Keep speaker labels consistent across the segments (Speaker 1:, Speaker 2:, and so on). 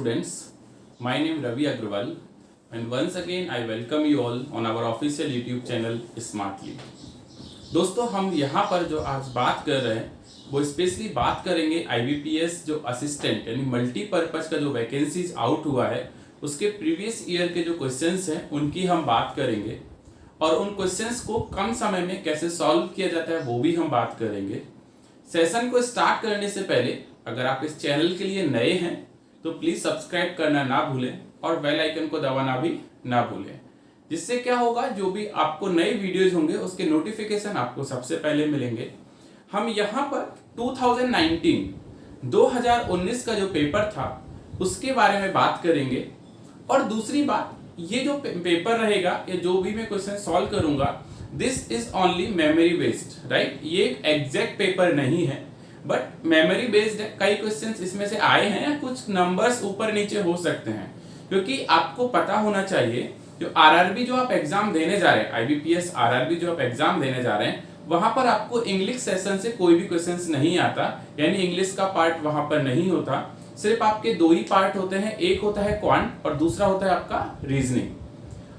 Speaker 1: students, my name Ravi Agrawal and once again I welcome you all on our official YouTube channel Smartly। दोस्तों हम यहाँ पर जो आज बात कर रहे हैं वो स्पेशली बात करेंगे IBPS जो असिस्टेंट यानी मल्टीपर्पज का जो वैकेंसीज आउट हुआ है उसके प्रीवियस ईयर के जो क्वेश्चंस हैं उनकी हम बात करेंगे और उन क्वेश्चंस को कम समय में कैसे सॉल्व किया जाता है वो भी हम बात करेंगे। सेशन को स्टार्ट करने से पहले अगर आप इस चैनल के लिए नए हैं तो प्लीज सब्सक्राइब करना ना भूलें और बेल आइकन को दबाना भी ना भूलें, जिससे क्या होगा जो भी आपको नए वीडियोज होंगे उसके नोटिफिकेशन आपको सबसे पहले मिलेंगे। हम यहाँ पर 2019 का जो पेपर था उसके बारे में बात करेंगे और दूसरी बात ये जो पेपर रहेगा या जो भी मैं क्वेश्चन सॉल्व करूंगा this is only memory based, right. ये एक एग्जैक्ट पेपर नहीं है बट मेमोरी बेस्ड है। कई क्वेश्चंस इसमें से आए हैं या कुछ नंबर्स ऊपर नीचे हो सकते हैं, क्योंकि आपको पता होना चाहिए जो आरआरबी जो आप एग्जाम देने जा रहे हैं, आईबीपीएस आरआरबी जो आप एग्जाम देने जा रहे हैं वहां पर आपको इंग्लिश सेशन से कोई भी क्वेश्चंस नहीं आता, यानी इंग्लिश का पार्ट वहां पर नहीं होता। सिर्फ आपके दो ही पार्ट होते हैं, एक होता है क्वांट और दूसरा होता है आपका रीजनिंग।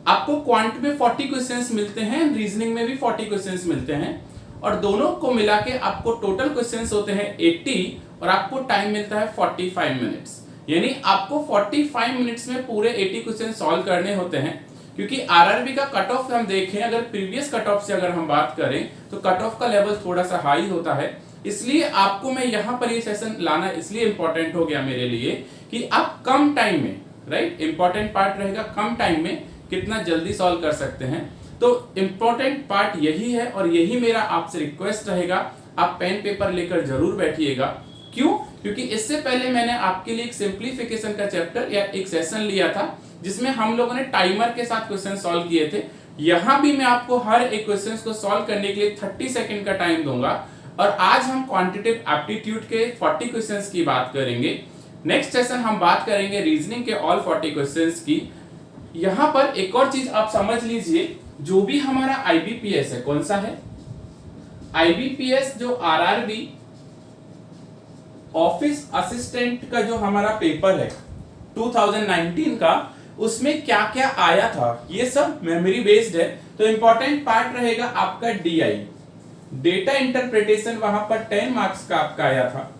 Speaker 1: आपको क्वांट में 40 क्वेश्चंस मिलते हैं, रीजनिंग में भी 40 क्वेश्चंस मिलते हैं और दोनों को मिला के आपको टोटल क्वेश्चंस होते हैं 80 और आपको टाइम मिलता है 45 मिनट्स। यानी आपको 45 मिनट्स में पूरे 80 क्वेश्चन सॉल्व करने होते हैं। क्योंकि आरआरबी का कट ऑफ हम देखें, अगर प्रीवियस कट ऑफ से अगर हम बात करें तो कट ऑफ का लेवल थोड़ा सा हाई होता है, इसलिए आपको मैं यहाँ पर ये सेशन लाना इसलिए इंपॉर्टेंट हो गया मेरे लिए कि आप कम टाइम में, राइट, इंपॉर्टेंट पार्ट रहेगा कम टाइम में कितना जल्दी सॉल्व कर सकते हैं। तो इंपॉर्टेंट पार्ट यही है और यही मेरा आपसे रिक्वेस्ट रहेगा, आप पेन पेपर लेकर जरूर बैठिएगा। क्यों? क्योंकि इससे पहले मैंने आपके लिए एक सिंप्लीफिकेशन का चैप्टर या एक सेशन लिया था जिसमें हम लोगों ने टाइमर के साथ क्वेश्चन सॉल्व किए थे। यहां भी मैं आपको हर एक क्वेश्चन को सॉल्व करने के लिए 30 सेकंड का टाइम दूंगा और आज हम क्वांटिटेटिव एप्टीट्यूड के 40 क्वेश्चंस की बात करेंगे। नेक्स्ट सेशन हम बात करेंगे रीजनिंग के ऑल 40 क्वेश्चंस की। यहां पर एक और चीज आप समझ लीजिए, जो भी हमारा आईबीपीएस है, कौन सा है आईबीपीएस, जो आरआरबी ऑफिस असिस्टेंट का जो हमारा पेपर है 2019 का, उसमें क्या क्या आया था ये सब मेमोरी बेस्ड है। तो इंपॉर्टेंट पार्ट रहेगा आपका डीआई, डेटा इंटरप्रिटेशन, वहां पर 10 मार्क्स का आपका आया था।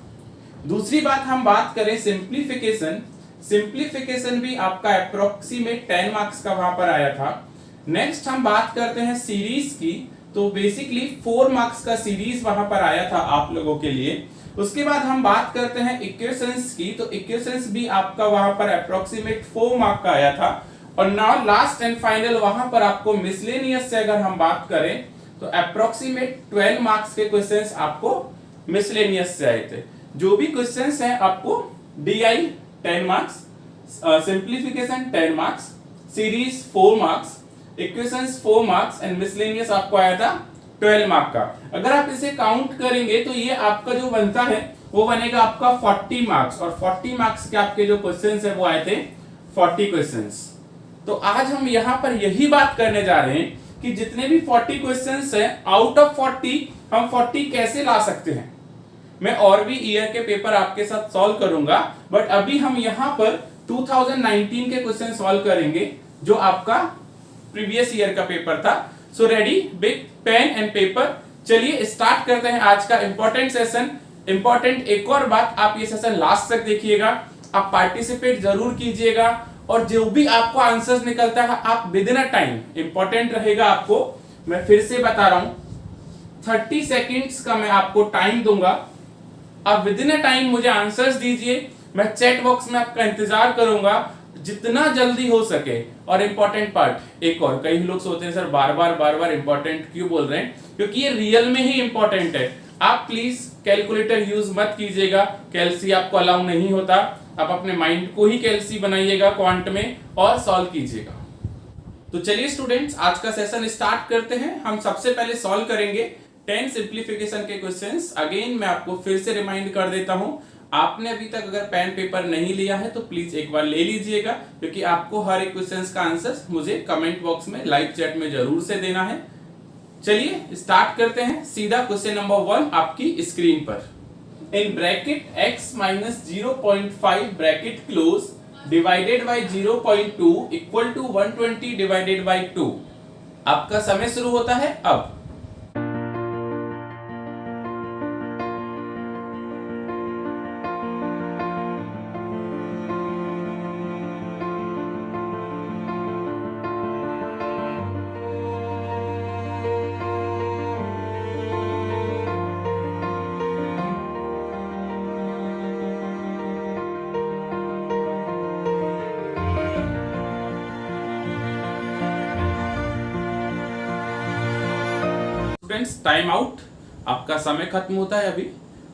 Speaker 1: दूसरी बात हम बात करें सिंप्लीफिकेशन, सिंप्लीफिकेशन भी आपका अप्रोक्सीमेट 10 मार्क्स का वहां पर आया था। नेक्स्ट हम बात करते हैं सीरीज की, तो बेसिकली 4 मार्क्स का सीरीज वहां पर आया था आप लोगों के लिए। उसके बाद हम बात करते हैं इक्वेशंस की, तो इक्वेशंस भी आपका वहां पर अप्रोक्सीमेट 4 मार्क का आया था। और नाउ लास्ट एंड फाइनल वहां पर आपको मिसलेनियस से अगर हम बात करें तो अप्रोक्सीमेट 12 मार्क्स के क्वेश्चंस आपको मिसलेनियस से आए थे। जो भी क्वेश्चंस हैं आपको DI 10 marks, simplification 10 marks, series 4 marks, equations 4 marks and miscellaneous आपको आया था 12 मार्क का। अगर आप इसे काउंट करेंगे तो ये आपका जो बनता है वो बनेगा आपका 40 मार्क्स और 40 मार्क्स के आपके जो क्वेश्चंस है वो आए थे 40 क्वेश्चंस। तो आज हम यहाँ पर यही बात करने जा रहे हैं कि जितने भी 40 क्वेश्चंस हैं आउट ऑफ 40 हम 40 कैसे ला सकते हैं। मैं और भी ईयर के पेपर आपके साथ सॉल्व करूंगा बट अभी हम यहाँ पर 2019 के क्वेश्चन सॉल्व करेंगे जो आपका प्रीवियस ईयर का पेपर था। So ready, big pen and paper, चलिए स्टार्ट करते हैं आज का इंपॉर्टेंट सेशन। इंपॉर्टेंट एक और बात, आप ये सेशन लास्ट तक देखिएगा, आप पार्टिसिपेट जरूर कीजिएगा और जो भी आपको आंसर्स निकलता है आप with in a time, important रहेगा आपको, मैं फिर से बता रहा हूं 30 सेकेंड्स का मैं आपको टाइम दूंगा। आप विद इन अ टाइम मुझे आंसर्स दीजिए, मैं चैट बॉक्स में आपका इंतजार करूंगा जितना जल्दी हो सके। और इंपॉर्टेंट पार्ट एक और, कई लोग सोचते हैं सर बार बार इंपॉर्टेंट क्यों बोल रहे हैं, क्योंकि ये रियल में ही इंपॉर्टेंट है। आप प्लीज कैलकुलेटर यूज मत कीजिएगा, कैलसी आपको अलाउ नहीं होता। आप अपने माइंड को ही कैलसी बनाइएगा क्वांट में और सॉल्व कीजिएगा। तो चलिए स्टूडेंट्स आज का सेशन स्टार्ट करते हैं। हम सबसे पहले सॉल्व करेंगे 10 सिंप्लीफिकेशन के क्वेश्चंस। अगेन मैं आपको फिर से रिमाइंड कर देता हूं, आपने अभी तक अगर पेन पेपर नहीं लिया है तो प्लीज एक बार ले लीजिएगा, क्योंकि आपको हर एक क्वेश्चंस का आंसर मुझे कमेंट बॉक्स में लाइव चैट में जरूर से देना है। चलिए स्टार्ट करते हैं सीधा। क्वेश्चन नंबर 1 आपकी स्क्रीन पर, in bracket x - 0.5 bracket close divided by 0.2 equal to 120 divided by 2। आपका समय शुरू होता है अब। स्टूडेंट्स टाइम आउट, आपका समय खत्म होता है अभी।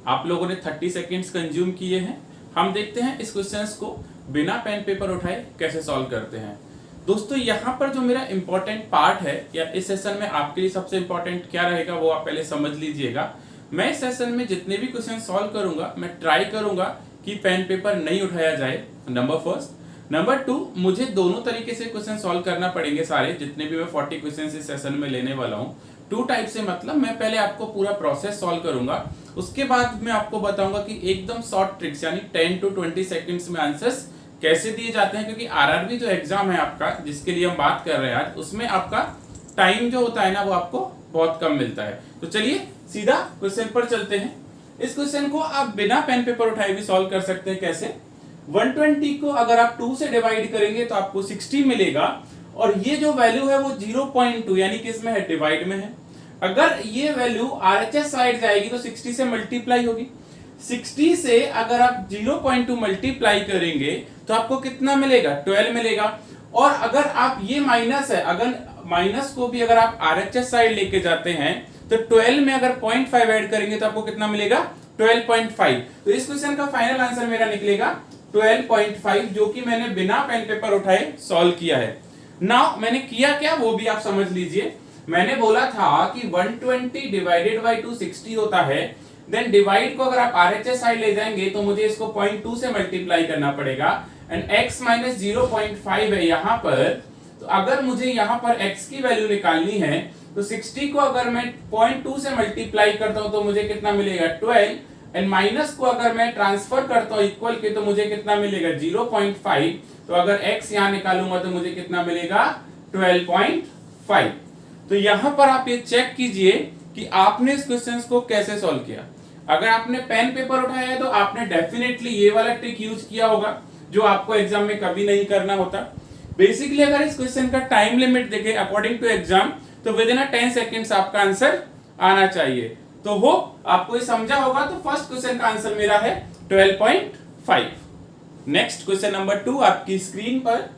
Speaker 1: आप लोगों ने 30 सेकेंड्स कंज्यूम किए हैं। हम देखते हैं इस क्वेश्चंस को बिना पेन पेपर उठाए कैसे सॉल्व करते हैं। दोस्तों यहाँ पर जो मेरा इंपॉर्टेंट पार्ट है या इस सेशन में आपके लिए सबसे इंपॉर्टेंट क्या रहेगा वो आप पहले समझ लीजिएगा। मैं इस सेशन में जितने भी क्वेश्चन सॉल्व करूंगा मैं ट्राई करूंगा कि पेन पेपर नहीं उठाया जाए, नंबर फर्स्ट। नंबर 2, मुझे दोनों तरीके से क्वेश्चन सॉल्व करना पड़ेंगे सारे, जितने भी मैं 40 क्वेश्चन इस सेशन में लेने वाला हूँ। 2 टाइप से मतलब मैं पहले आपको पूरा प्रोसेस सॉल्व करूंगा, उसके बाद मैं आपको बताऊंगा कि एकदम शॉर्ट ट्रिक्स यानी 10 to 20 सेकंड्स में आंसर्स कैसे दिए जाते हैं। क्योंकि आरआरबी जो एग्जाम है आपका, जिसके लिए हम बात कर रहे हैं आज, उसमें आपका टाइम जो होता है ना वो आपको बहुत कम मिलता है। तो चलिए सीधा क्वेश्चन पर चलते हैं। इस क्वेश्चन को आप बिना पेन पेपर उठाए भी सॉल्व कर सकते हैं। कैसे? 120 को अगर आप 2 से डिवाइड करेंगे तो आपको 60 मिलेगा, और ये जो वैल्यू है वो 0.2 यानी कि इसमें है डिवाइड में है। अगर ये वैल्यू आरएचएस साइड जाएगी तो 60 से मल्टीप्लाई होगी। 60 से अगर आप 0.2 मल्टीप्लाई करेंगे तो आपको कितना मिलेगा? 12 मिलेगा। और अगर आप ये माइनस है, अगर माइनस को भी अगर आप आरएचएस साइड लेके जाते हैं तो 12 में अगर 0.5 ऐड करेंगे तो आपको कितना मिलेगा? 12.5। तो इस क्वेश्चन का फाइनल आंसर मेरा निकलेगा 12.5, जो कि मैंने बिना पेन पेपर उठाए सॉल्व किया है। नाउ मैंने किया क्या वो भी आप समझ लीजिए। मैंने बोला था कि 120 डिवाइडेड बाई 2 60 होता है, देन डिवाइड को अगर आप आरएचएस साइड ले जाएंगे तो मुझे इसको 0.2 से मल्टीप्लाई करना पड़ेगा, एंड x माइनस 0.5 है यहाँ पर। तो अगर मुझे यहाँ पर x की वैल्यू निकालनी है तो 60 को अगर मैं 0.2 से मल्टीप्लाई करता हूँ तो मुझे कितना मिलेगा? 12, एंड माइनस को अगर मैं ट्रांसफर करता हूँ इक्वल के तो मुझे कितना मिलेगा? 0.5। तो अगर x यहाँ निकालूंगा तो मुझे कितना मिलेगा? 12.5। तो यहां पर आप ये चेक कीजिए कि आपने इस क्वेश्चंस को कैसे सॉल्व किया। अगर आपने पेन पेपर उठाया है तो आपने डेफिनेटली ये वाला ट्रिक यूज किया होगा जो आपको एग्जाम में कभी नहीं करना होता। बेसिकली अगर इस क्वेश्चन का टाइम लिमिट देखें अकॉर्डिंग टू एग्जाम तो विद इन 10 सेकेंड्स आपका आंसर आना चाहिए। तो वो आपको ये समझा होगा। तो फर्स्ट क्वेश्चन का आंसर मेरा है 12.5। नेक्स्ट क्वेश्चन नंबर 2 आपकी स्क्रीन पर।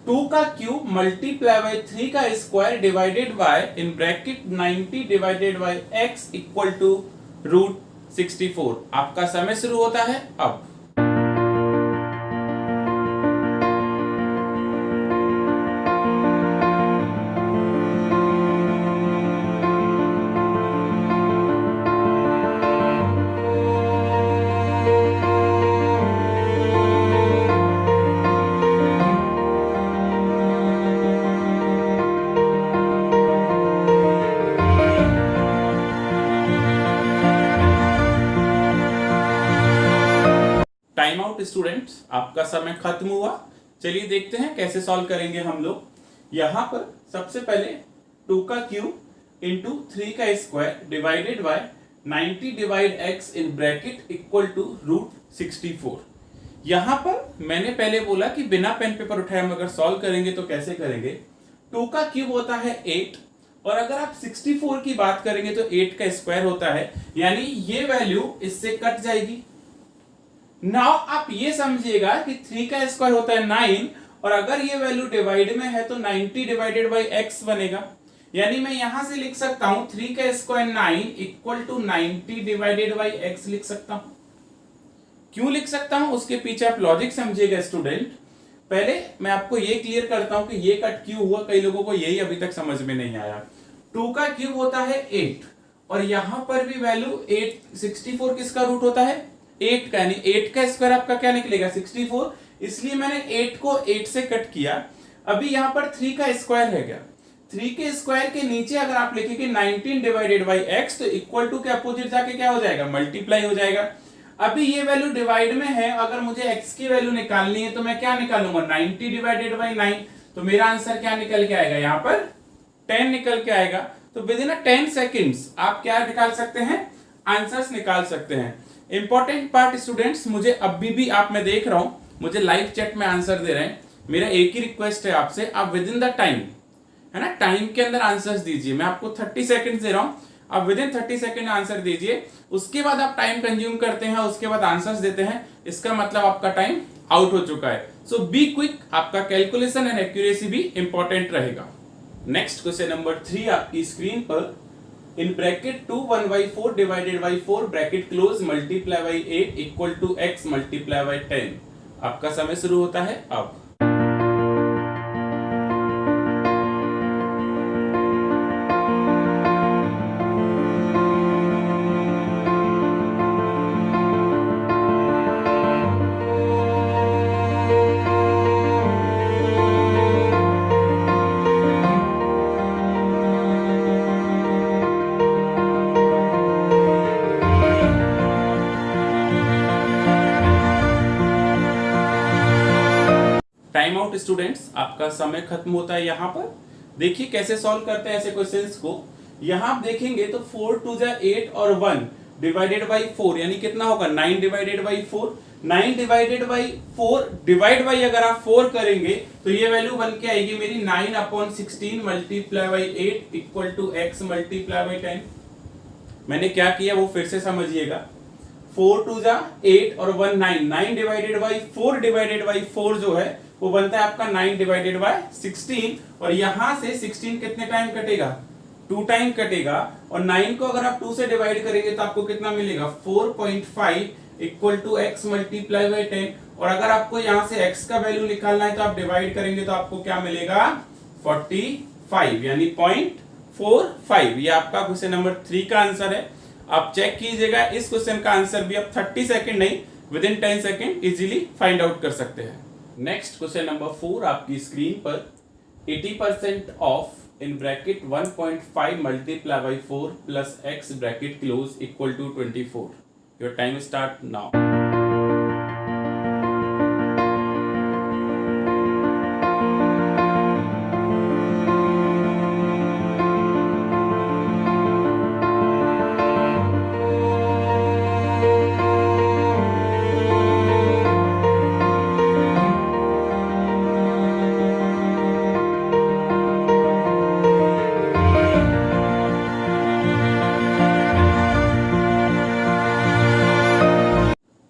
Speaker 1: 2 का क्यूब मल्टीप्लाई बाय 3 का square divided by in bracket 90 divided by x equal to √64। आपका समय शुरू होता है अब। टाइम आउट स्टूडेंट्स, आपका समय खत्म हुआ। चलिए देखते हैं कैसे सॉल्व करेंगे हम लोग। यहां पर सबसे पहले 2 का क्यूब इंटू 3 का square divided by 90 divide x in bracket equal to √64। यहां पर मैंने पहले बोला कि बिना पेन पेपर उठाए हम अगर सॉल्व करेंगे तो कैसे करेंगे। 2 का क्यूब होता है 8, और अगर आप 64 की बात करेंगे तो 8 का स्क्वायर होता है, यानी ये वैल्यू इससे कट जाएगी। नाउ आप ये समझिएगा कि 3 का स्क्वायर होता है 9, और अगर ये वैल्यू डिवाइड में है तो 90 डिवाइडेड बाई x बनेगा। यानी मैं यहां से लिख सकता हूं 3 का square 9 equal to 90 divided by x लिख सकता हूं। क्यों लिख सकता हूं उसके पीछे आप लॉजिक समझिएगा स्टूडेंट। पहले मैं आपको ये क्लियर करता हूं कि ये कट क्यों हुआ, कई लोगों को यही अभी तक समझ में नहीं आया। 2 का क्यूब होता है 8, और यहां पर भी वैल्यू 8, 64 किसका रूट होता है? 8 का, यानी 8 का स्क्वायर आपका क्या निकलेगा? 64। इसलिए मैंने 8 को 8 से कट किया। अभी यहां पर 3 का स्क्वायर है क्या? 3 के स्क्वायर के नीचे अगर आप लिखेंगे 19 डिवाइडेड बाई x तो इक्वल टू के अपोजिट जाके क्या हो जाएगा? मल्टीप्लाई हो जाएगा। अभी ये वैल्यू डिवाइड में है, अगर मुझे x की वैल्यू निकालनी है तो मैं क्या निकालूंगा 90 डिवाइडेड बाई 9, तो मेरा आंसर क्या निकल के आएगा, यहाँ पर 10 निकल के आएगा। तो विद इन 10 सेकेंड्स आप क्या निकाल सकते हैं, आंसर्स निकाल सकते हैं। इंपॉर्टेंट पार्ट स्टूडेंट्स, मुझे अभी भी आप, मैं देख रहा हूं मुझे लाइव चैट में आंसर दे रहे हैं, मेरा एक ही रिक्वेस्ट है आपसे, आप विद इन द टाइम, है ना, टाइम के अंदर आंसर्स दीजिए। मैं आपको 30 सेकंड्स दे रहा हूं, आप विद इन 30 सेकंड आंसर दीजिए, उसके बाद आप टाइम कंज्यूम करते हैं, उसके बाद आंसर्स देते हैं, इसका मतलब आपका टाइम आउट हो चुका है। सो बी क्विक, आपका कैलकुलेशन एंड एक्यूरेसी भी इंपॉर्टेंट रहेगा। नेक्स्ट क्वेश्चन नंबर 3 आपकी स्क्रीन पर, in bracket 2 1/4 divided by 4 bracket close multiply by 8 equal to x multiply by 10। आपका समय शुरू होता है अब। टाइम आउट स्टूडेंट्स, आपका समय खत्म होता है यहाँ पर। देखिए कैसे सॉल्व करते हैं ऐसे क्वेश्चंस को। यहाँ आप देखेंगे तो 4 2 जा 8 और 1 डिवाइडेड बाई 4 यानी कितना होगा 9 divided by 4। 9 divided by 4 divide by अगर आप 4 करेंगे तो ये वैल्यू बन के आएगी मेरी 9/16 multiply by 8 equal to x multiply by 10। मैंने क्या किया वो फिर से समझिएगा। 4 2 जा 8 और 1 9, 9 डिवाइडेड बाई 4 डिवाइडेड बाई 4 जो है वो बनता है आपका 9 डिवाइडेड बाय 16, और यहां से 16 कितने टाइम कटेगा, 2 टाइम कटेगा, और 9 को अगर आप 2 से डिवाइड करेंगे तो आपको कितना मिलेगा 4.5 equal to x multiply by 10। और अगर आपको यहां से x का वैल्यू निकालना है तो आप डिवाइड करेंगे तो आपको क्या मिलेगा 45 यानी 0.45। ये आपका क्वेश्चन नंबर 3 का आंसर है। आप चेक कीजिएगा, इस क्वेश्चन का आंसर भी आप 30 सेकंड नहीं with in 10 second easily find out कर सकते हैं। नेक्स्ट क्वेश्चन नंबर 4 आपकी स्क्रीन पर, 80% of in bracket 1.5 multiply by 4 plus x bracket close equal to 24। Your time start now.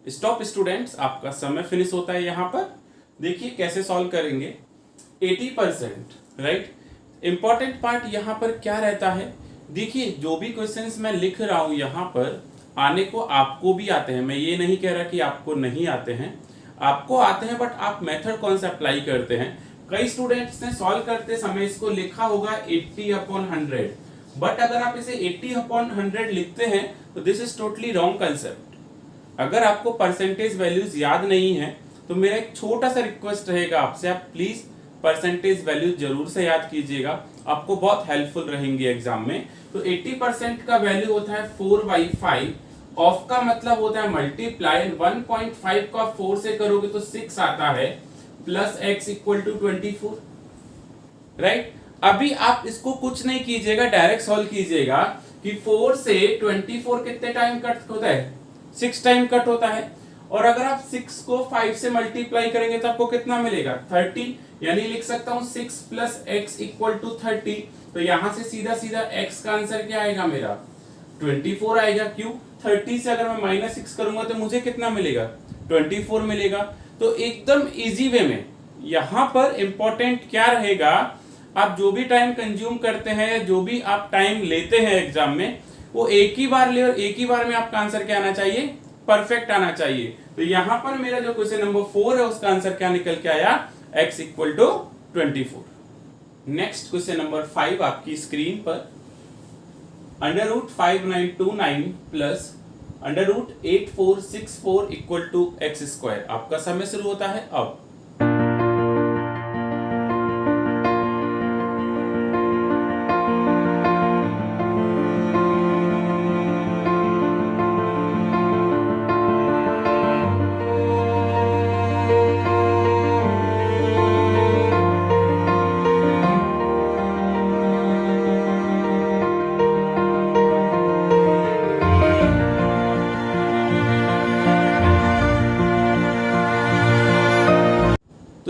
Speaker 1: Stop students, आपका समय फिनिश होता है यहाँ पर। देखिए कैसे सॉल्व करेंगे। 80% राइट। इंपॉर्टेंट पार्ट यहाँ पर क्या रहता है, देखिए जो भी क्वेश्चंस मैं लिख रहा हूँ यहाँ पर आने को आपको भी आते हैं, मैं ये नहीं कह रहा कि आपको नहीं आते हैं, आपको आते हैं, बट आप मेथड कौन सा अप्लाई करते हैं। कई स्टूडेंट्स ने सॉल्व करते समय इसको लिखा होगा 80/100, बट अगर आप इसे 80/100 लिखते हैं तो this is totally wrong concept. अगर आपको परसेंटेज वैल्यूज याद नहीं है तो मेरा एक छोटा सा रिक्वेस्ट रहेगा आपसे, आप प्लीज परसेंटेज वैल्यू जरूर से याद कीजिएगा, आपको बहुत हेल्पफुल रहेंगे एग्जाम में। तो 80% का वैल्यू होता है 4/5, ऑफ का मतलब होता है मल्टीप्लाई, 1.5 का 4 से करोगे तो 6 आता है, plus x equal to 24 right. अभी आप इसको कुछ नहीं कीजिएगा, डायरेक्ट सॉल्व कीजिएगा कि 4 से 24 कितने टाइम कट होता है, 6 टाइम कट होता है। और अगर आप 6 को 5 से मल्टीप्लाई करेंगे तो आपको कितना मिलेगा 30, यानी लिख सकता हूं 6 प्लस x इक्वल टू 30। तो यहां से सीधा सीधा x का आंसर क्या आएगा मेरा 24 आएगा। क्यों, 30 से अगर मैं -6 करूंगा तो मुझे कितना मिलेगा 24 मिलेगा। तो एकदम इजी वे में यहां पर इंपॉर्टेंट क्या रहेगा, आप जो भी टाइम कंज्यूम करते हैं, जो भी आप टाइम लेते हैं एग्जाम में, वो एक ही बार ले और एक ही बार में आपका आंसर क्या आना चाहिए, परफेक्ट आना चाहिए। तो यहां पर मेरा जो क्वेश्चन नंबर 4 है उसका आंसर क्या निकल के आया, x equal to 24। Next question number 5 आपकी स्क्रीन पर, √5929 प्लस √8464 इक्वल टू x²। आपका समय शुरू होता है अब।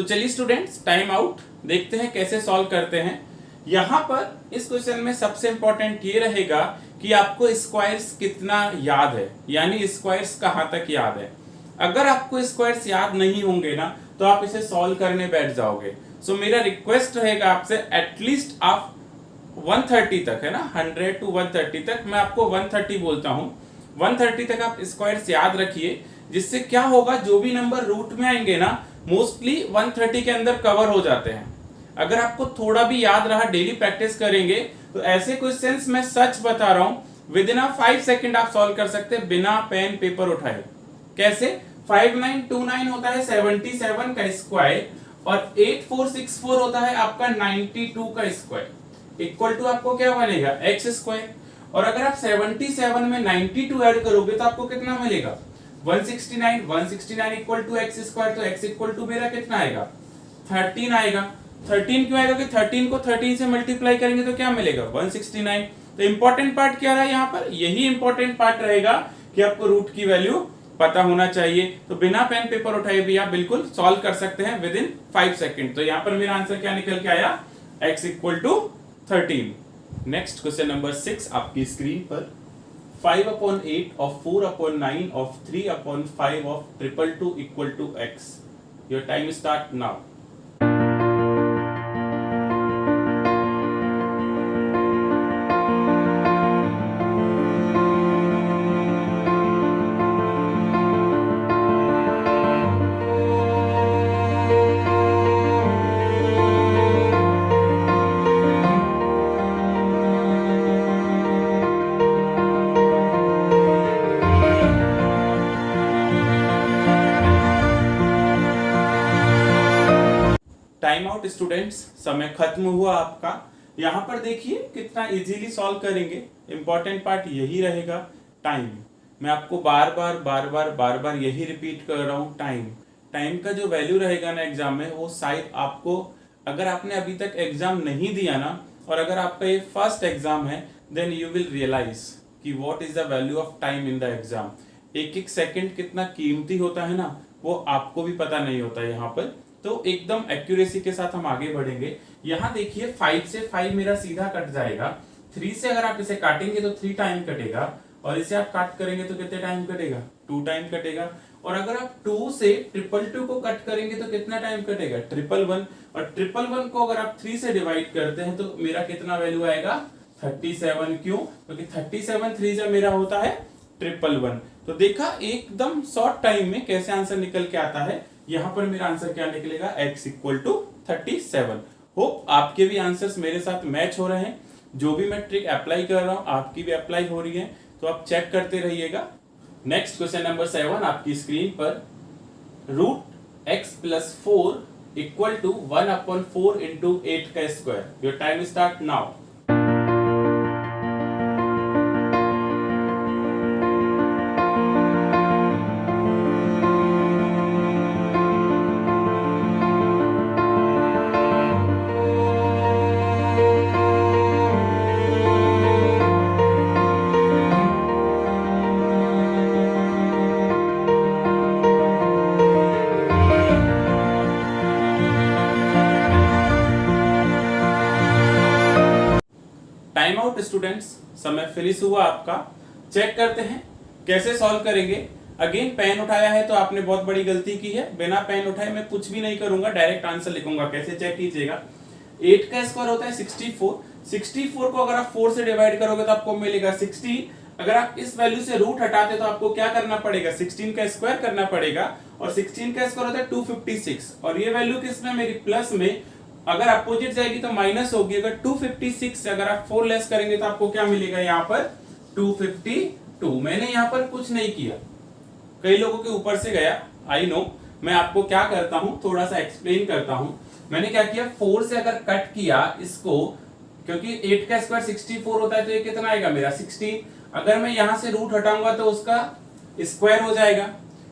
Speaker 1: तो चलिए स्टूडेंट्स, टाइम आउट, देखते हैं कैसे सॉल्व करते हैं। यहाँ पर इस क्वेश्चन में सबसे इंपॉर्टेंट ये रहेगा कि आपको स्क्वायर्स कितना याद है, यानी स्क्वायर्स कहाँ तक याद है। अगर आपको स्क्वायर्स याद नहीं होंगे ना तो आप इसे सॉल्व करने बैठ जाओगे। सो मेरा रिक्वेस्ट रहेगा आपसे, एटलीस्ट आप 130 तक, है ना, 100 to 130 तक, मैं आपको 130 बोलता हूँ, 130 तक आप स्क्वायर्स याद रखिए। जिससे क्या होगा, जो भी नंबर रूट में आएंगे ना मोस्टली 130 के अंदर कवर हो जाते हैं। अगर आपको थोड़ा भी याद रहा, डेली प्रैक्टिस करेंगे तो ऐसे क्वेश्चंस मैं सच बता रहा हूं विद इन 5 सेकंड आप सॉल्व कर सकते हैं बिना पेन पेपर उठाए। कैसे? 5929 होता है 77 का स्क्वायर और 8464 होता है आपका 92 का स्क्वायर, इक्वल टू आपको क्या बनेगा, एक्स स्क्वायर। और अगर आप 77 में 92 ऐड करोगे तो आपको कितना मिलेगा, 169। 169 इक्वल टू एक्स स्क्वायर, तो एक्स इक्वल टू मेरा कितना आएगा, 13 आएगा। 13 क्यों आएगा कि 13 को 13 से मल्टीप्लाई करेंगे तो क्या मिलेगा, 169। तो इंपॉर्टेंट पार्ट क्या रहा यहाँ पर, यही इंपॉर्टेंट पार्ट रहेगा कि आपको रूट की वैल्यू पता होना चाहिए। तो बिना पेन पेपर उठाए भी आप बिल्कुल सॉल्व कर सकते हैं विद इन 5 सेकंड। तो यहाँ पर मेरा आंसर क्या निकल के आया, x equal to 13। Next question number 6 आपकी स्क्रीन पर, 5/8 of 4/9 of 3/5 of 222 equal to x. Your time start now. Time out students, समय खत्म हुआ आपका। यहाँ पर देखिए कितना इजीली सॉल्व करेंगे। इंपॉर्टेंट पार्ट यही रहेगा, टाइम। मैं आपको बार बार यही रिपीट कर रहा हूँ, टाइम। टाइम का जो वैल्यू रहेगा ना एग्जाम में, वो शायद आपको, अगर आपने अभी तक एग्जाम नहीं दिया ना और अगर आपका ये फर्स्ट एग्जाम है, देन यू विल रियलाइज कि what is the value of time in the exam. एक एक सेकंड कितना कीमती होता है ना, वो आपको भी पता नहीं होता यहाँ पर। तो एकदम एक्यूरेसी के साथ हम आगे बढ़ेंगे। यहाँ देखिए 5 से 5 मेरा सीधा कट जाएगा, 3 से अगर आप इसे काटेंगे तो 3 टाइम कटेगा, और इसे आप काट करेंगे तो कितने टाइम कटेगा, 2 टाइम कटेगा। और अगर आप 2 से 222 को कट करेंगे तो कितना टाइम कटेगा, 111। और 111 को अगर आप 3 से डिवाइड करते हैं तो मेरा कितना वैल्यू आएगा, 37। क्यों? क्योंकि 37 3 से मेरा होता है 111। तो देखा एकदम शॉर्ट टाइम में कैसे आंसर निकल के आता है। यहाँ पर मेरा आंसर क्या निकलेगा, x इक्वल टू 37। होप आपके भी आंसर्स मेरे साथ मैच हो रहे हैं। जो भी मैं ट्रिक अप्लाई कर रहा हूँ आपकी भी अप्लाई हो रही है, तो आप चेक करते रहिएगा। नेक्स्ट क्वेश्चन नंबर 7 आपकी स्क्रीन पर, root x plus 4 equal to 1/4 into 8 का square. Your time start now. Time out students, समय फिनिश हुआ आपका। चेक करते हैं कैसे सॉल्व करेंगे। अगेन पेन उठाया है तो आपने बहुत बड़ी गलती की है। बिना पेन उठाए मैं कुछ भी नहीं करूंगा, डायरेक्ट आंसर लिखूंगा। कैसे चेक कीजिएगा, 8 का स्क्वायर होता है 64। 64 को अगर आप 4 से डिवाइड करोगे तो आपको मिलेगा 16। अगर आप इस वैल्यू से रूट हटाते तो आपको क्या करना पड़ेगा, 16 का स्क्वायर करना पड़ेगा। और 16 का स्क्वायर होता है 256। और ये वैल्यू किसमें, मेरी प्लस में। अगर अपोजिट जाएगी तो माइनस होगी। अगर 256 से अगर आप 4 लेस करेंगे तो आपको क्या मिलेगा, यहाँ पर 252। मैंने यहाँ पर कुछ नहीं किया, कई लोगों के ऊपर से गया, आई नो। मैं आपको क्या करता हूँ, थोड़ा सा एक्सप्लेन करता हूँ। मैंने क्या किया, 4 से अगर कट किया इसको, क्योंकि 8 का स्क्वायर 64 होता है, तो ये कितना आएगा मेरा 16। अगर मैं यहाँ से रूट हटाऊंगा तो उसका स्क्वायर हो जाएगा।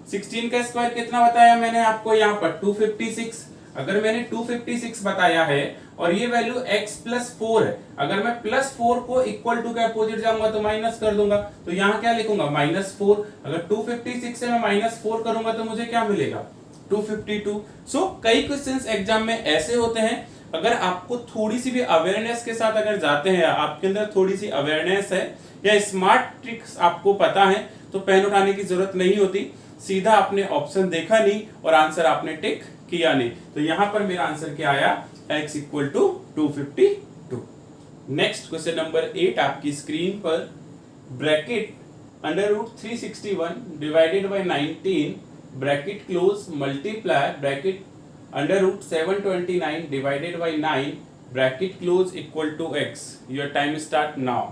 Speaker 1: 16 का स्क्वायर कितना बताया मैंने आपको यहाँ पर, 256। अगर मैंने 256 बताया है और ये वैल्यू x प्लस 4 है, अगर मैं प्लस 4 को इक्वल टू के अपोजिट जाऊंगा तो माइनस कर दूंगा। तो यहाँ क्या लिखूंगा, -4। अगर 256 से मैं -4 करूंगा तो मुझे क्या मिलेगा, 252। सो कई क्वेश्चंस एग्जाम में ऐसे होते हैं, अगर आपको थोड़ी सी भी अवेयरनेस के साथ अगर जाते हैं, आपके अंदर थोड़ी सी अवेयरनेस है या स्मार्ट ट्रिक्स आपको पता है, तो पेन उठाने की जरूरत नहीं होती, सीधा आपने ऑप्शन देखा नहीं और आंसर आपने टिक किया नहीं। तो यहां पर मेरा आंसर क्या आया, x equal to 252। Next question number 8 आपकी स्क्रीन पर, bracket √361 divided by 19 bracket close multiply bracket √729 divided by 9 bracket close equal to x. Your time start now.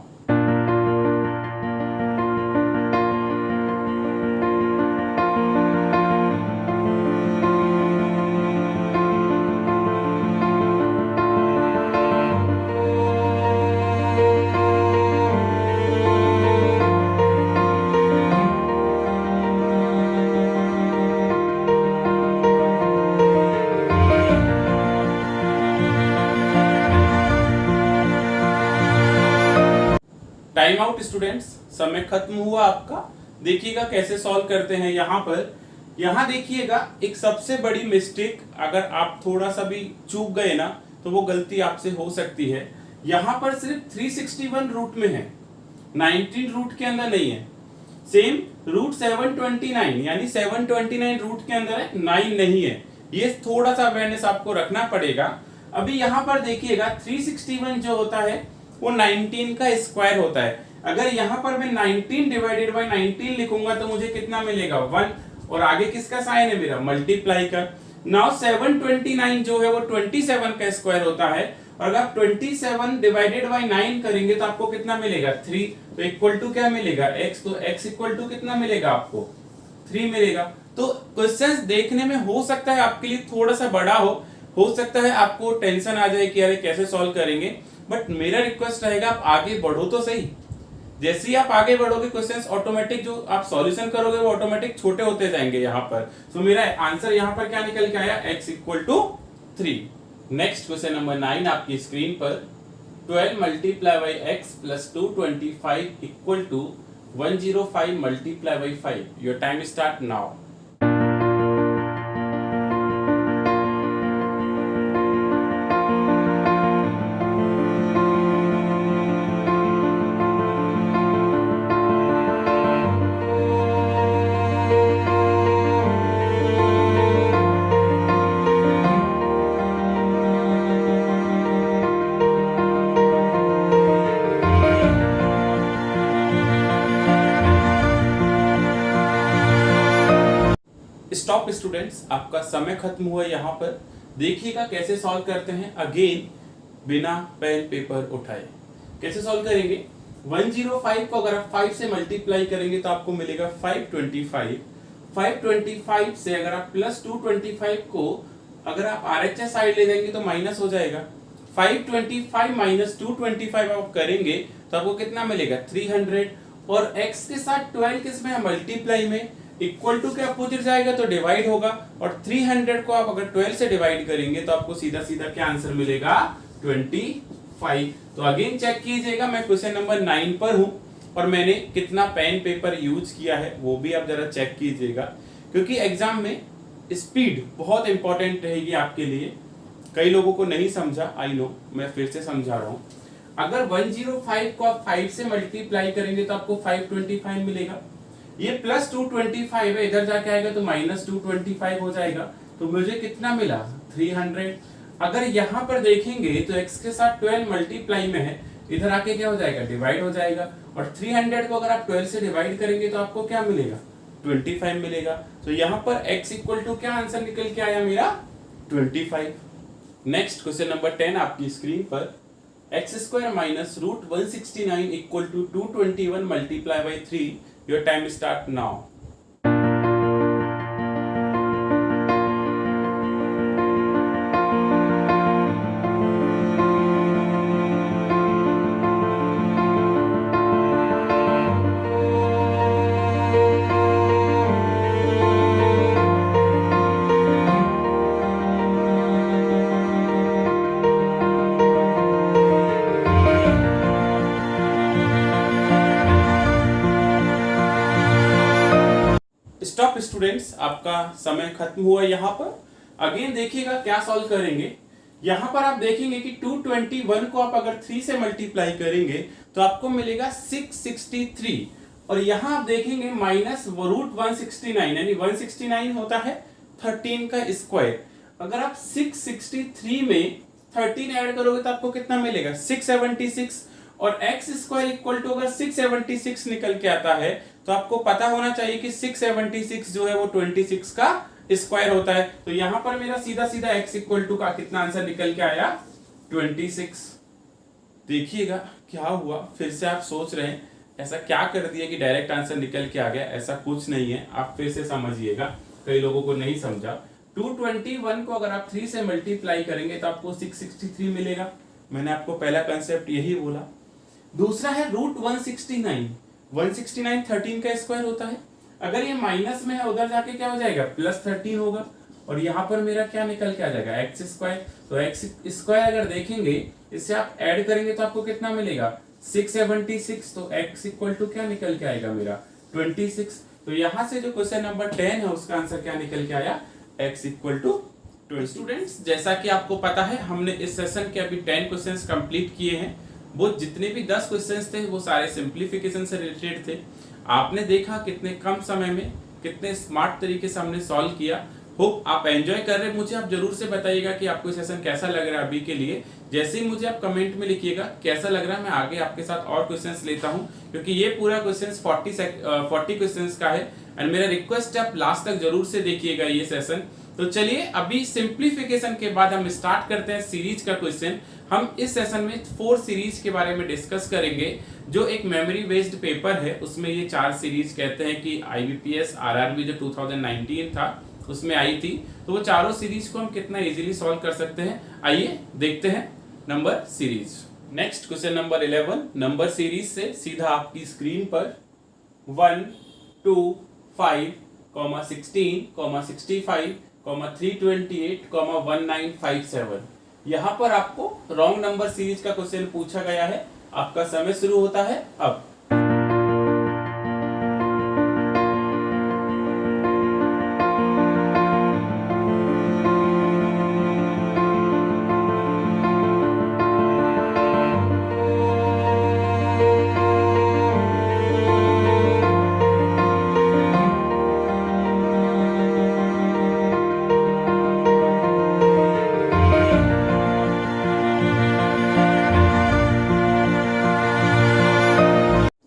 Speaker 1: Time out students, समय खत्म हुआ आपका। देखिएगा कैसे सॉल्व करते हैं। यहां देखिएगा एक सबसे बड़ी मिस्टेक, अगर आप थोड़ा सा भी चूक गए ना तो वो गलती आपसे हो सकती है। यहां पर सिर्फ 361 रूट में है, 19 रूट के अंदर नहीं है। सेम √729 यानी 729 रूट के अंदर है, 9 नहीं है। ये थोड़ा सा अवेयरनेस आपको रखना पड़ेगा। अभी यहां पर देखिएगा 361 जो होता है वो 19 का स्क्वायर होता है। अगर यहां पर मैं 19 डिवाइडेड बाय 19 लिखूंगा तो मुझे कितना मिलेगा, 1, और आगे किसका साइन है मेरा, मल्टीप्लाई का। नाउ 729 जो है वो 27 का स्क्वायर होता है, और अगर आप 27 डिवाइडेड बाय 9 करेंगे तो आपको कितना मिलेगा, 3। तो इक्वल टू क्या मिलेगा, x। तो x इक्वल टू कितना मिलेगा आपको, 3 मिलेगा। तो क्वेश्चंस देखने में हो सकता है आपके लिए थोड़ा सा बड़ा हो सकता है आपको टेंशन आ जाए कि अरे कैसे सॉल्व करेंगे, बट मेरा रिक्वेस्ट रहेगा आप आगे बढ़ो तो सही। जैसे ही आप आगे बढ़ोगे क्वेश्चंस ऑटोमेटिक जो आप सॉल्यूशन करोगे वो ऑटोमेटिक छोटे होते जाएंगे यहाँ पर। सो मेरा आंसर यहाँ पर क्या निकल के आया, x equal to 3। Next question number 9 आपकी स्क्रीन पर, 12 multiply by x plus 225 equal to 105 multiply by 5। Your time start now. Stop students, आपका समय खत्म हुआ। यहाँ पर देखिएगा कैसे सॉल्व करते हैं। अगेन बिना पेन पेपर उठाए कैसे सॉल्व करेंगे। 105 को अगर आप 5 से मल्टीप्लाई करेंगे तो आपको मिलेगा 525। 525 से अगर आप प्लस 225 को अगर आप RHS साइड ले जाएंगे तो माइनस हो जाएगा। 525 माइनस 225 आप करेंगे तो आपको कितना मिलेगा, 300। और x के साथ 12 किसमें है, मल्टीप्लाई में। इक्वल टू के अपोजिट जाएगा तो डिवाइड होगा, और 300 को आप अगर 12 से डिवाइड करेंगे तो आपको सीधा सीधा क्या आंसर मिलेगा, 25। तो अगेन चेक कीजिएगा, मैं क्वेश्चन नंबर 9 पर हूं और मैंने कितना पेन पेपर यूज किया है वो भी आप जरा चेक कीजिएगा, क्योंकि एग्जाम में स्पीड बहुत इंपॉर्टेंट रहेगी आपके लिए। कई लोगों को नहीं समझा, आई नो, मैं फिर से समझा रहा हूं। अगर 105 को आप 5 से मल्टीप्लाई करेंगे तो आपको 525 मिलेगा। ये प्लस 225 है, इधर जाके आएगा तो माइनस 225 हो जाएगा, तो मुझे कितना मिला, 300। अगर यहाँ पर देखेंगे तो x के साथ 12 मल्टीप्लाई में है, इधर आके क्या हो जाएगा, डिवाइड हो जाएगा। और 300 को अगर आप 12 से डिवाइड करेंगे तो आपको क्या मिलेगा, 25 मिलेगा। तो यहाँ पर x इक्वल टू क्या आंसर निकल के आया मेरा, 25। नेक्स्ट क्वेश्चन नंबर 10 आपकी स्क्रीन पर, x² minus √169 equal to 221 multiply by 3। Your time start now. Up students, आपका समय खत्म हुआ यहाँ पर। अगेन देखिएगा क्या सॉल्व करेंगे। यहाँ पर आप देखेंगे कि 221 को आप अगर 3 से मल्टीप्लाई करेंगे तो आपको मिलेगा 663, और यहाँ आप देखेंगे माइनस रूट 169, यानी 169 होता है 13 का स्क्वायर। अगर आप 663 में 13 ऐड करोगे तो आपको कितना मिलेगा 676, और एक्स स्क्वायर इक्वल टू अगर 676 निकल के आता है तो आपको पता होना चाहिए कि 676 जो है वो 26 का स्क्वायर होता है। तो यहां पर मेरा सीधा सीधा x इक्वल टू का कितना आंसर निकल के आया 26। देखिएगा क्या हुआ, फिर से आप सोच रहे हैं ऐसा क्या कर दिया कि डायरेक्ट आंसर निकल के आ गया। ऐसा कुछ नहीं है, आप फिर से समझिएगा, कई लोगों को नहीं समझा। 221 को अगर आप 3 से मल्टीप्लाई करेंगे तो आपको 663 मिलेगा। मैंने आपको पहला कंसेप्ट यही बोला। दूसरा है रूट 169, 169 13 का स्क्वायर होता है। अगर ये माइनस में है उधर जाके क्या हो जाएगा प्लस 13 होगा, और यहाँ पर मेरा क्या निकल के आ जाएगा एक्स स्क्वायर। तो एक्स स्क्वायर अगर देखेंगे इससे आप ऐड करेंगे तो आपको कितना मिलेगा 676, तो एक्स इक्वल टू क्या निकल के आएगा मेरा 26। तो यहाँ से जो क्वेश्चन नंबर 10 है उसका आंसर क्या निकल के आया एक्स इक्वल टू 20। स्टूडेंट्स, जैसा कि आपको पता है हमने इस सेशन के अभी 10 क्वेश्चंस कंप्लीट किए हैं। वो जितने भी 10 क्वेश्चंस थे वो सारे सिंप्लीफिकेशन से रिलेटेड थे। आपने देखा कितने कम समय में कितने स्मार्ट तरीके से हमने सॉल्व किया। होप आप एंजॉय कर रहे हैं। मुझे आप जरूर से बताइएगा कि आपको सेशन कैसा लग रहा है अभी के लिए। जैसे ही मुझे आप कमेंट में लिखिएगा कैसा लग रहा है, मैं आगे आपके साथ और क्वेश्चंस लेता हूं, क्योंकि ये पूरा क्वेश्चंस 40 क्वेश्चंस का है। एंड मेरा रिक्वेस्ट है आप लास्ट तक जरूर से देखिएगा ये सेशन। तो चलिए अभी सिंप्लीफिकेशन के बाद हम स्टार्ट करते हैं सीरीज का क्वेश्चन। हम इस सेशन में 4 सीरीज के बारे में डिस्कस करेंगे, जो एक मेमोरी बेस्ड पेपर है। उसमें ये 4 सीरीज कहते हैं कि IBPS RRB जो 2019 था उसमें आई थी। तो वो चारों सीरीज को हम कितना इजीली सॉल्व कर सकते हैं, आइए देखते हैं number series. Next question number 11 number series से सीधा आपकी स्क्रीन पर 1, 2, 5, 16, 65, 328, 1957 यहाँ पर आपको रॉन्ग नंबर सीरीज का क्वेश्चन पूछा गया है। आपका समय शुरू होता है अब।